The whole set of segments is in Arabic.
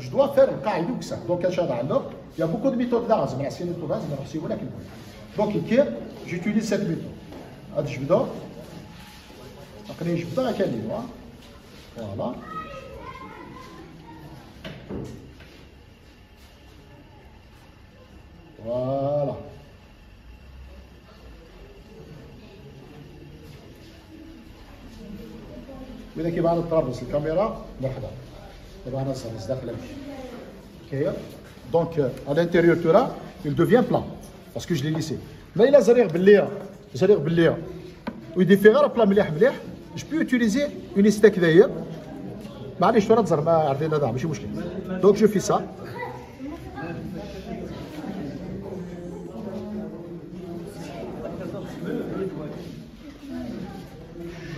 je dois faire القاعده وكسا دونك اش هذا il y a beaucoup de méthodes là زعما عسيني تو زعما نحسبوا لك دونك كي j'utilise cette méthode هاد الجبده تقريبا جبده كامله فوالا فوالا وإذا كيبان الطرابلس الكاميرا مرحبا دابا انا صافي داخله كاين دونك à l'intérieur tout là il devient plat parce que je l'ai lissé ما الا زريغ باللي ويدي فيه غير بلا مليح je peux utiliser une ستيك داير معليش راه تزر ما عرفتي هذا ماشي مشكل دونك جو في سا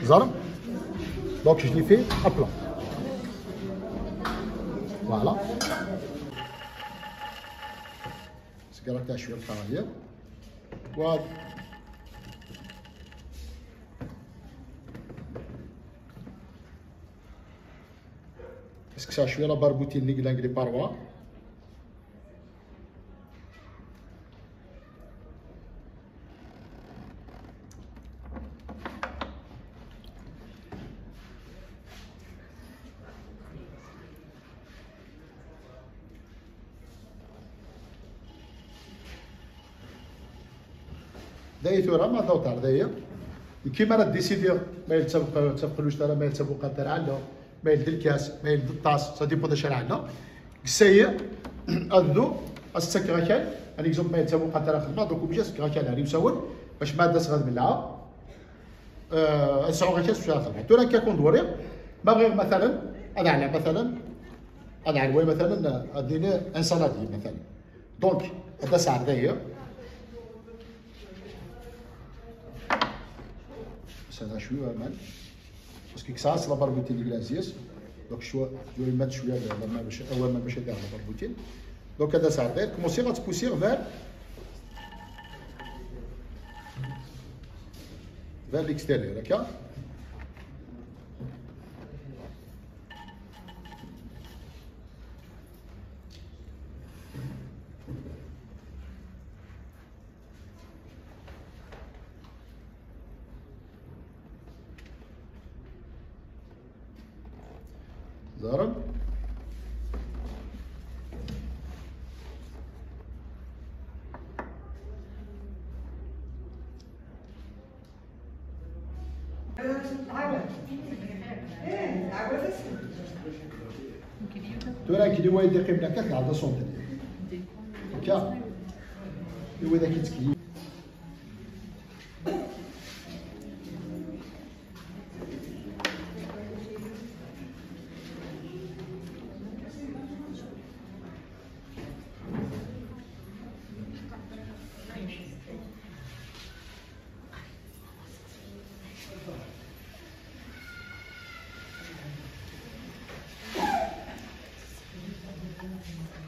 زرم دونك je l'ai fait à plat voilà سكرت تاع شويه الخرايط و اسكو شويه لا باربوتين لي باروا دايت راه ما ضوط على دايا كيما راه ديسيدي ما يتسبقلوش ترى ما يتسبق تاع عندنا ما يلد الكاس ما يلد الطاس سا ديبو داش عندنا كسايا اذو السك غاكان ان اكزومبل ما يتسبق تاع خدمه دوك بجا سك غاكان عليه يسول باش ما داس غاد بالله السعو غاكان شو خدمه تو راه كيكون دوري ما غير مثلا انا على مثلا انا على مثلا اديني انسالادي مثلا دونك هذا ساعه دايا هذا شويه مال باسكو كساس لا باربوتين كلازيس دونك شويه يمد شويه ما باش اول ما باش يدير لا باربوتين دونك هذا ساعه داير كومونسي غتبوسيغ فير ليكستيريور هكا ضرب تورا كي دوا يدير قبل هكاك على صوت هكا هو ذاك يتكلم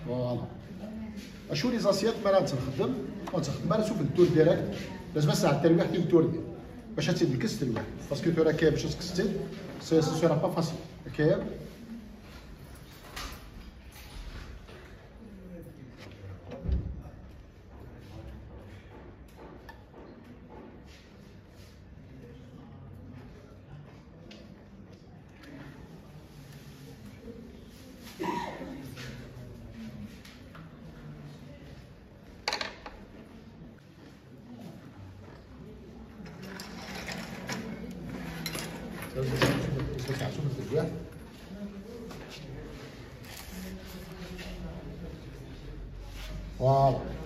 فوالا اشو لي زاسيات ما تنخدم ما نشوف التور ديريكت لازم نسعى التلويح ديال التور ديال باش تزيد الكس تلويح باسكو تو راه كاين باش تكستي سي سورا با فاسيل كاين فوالا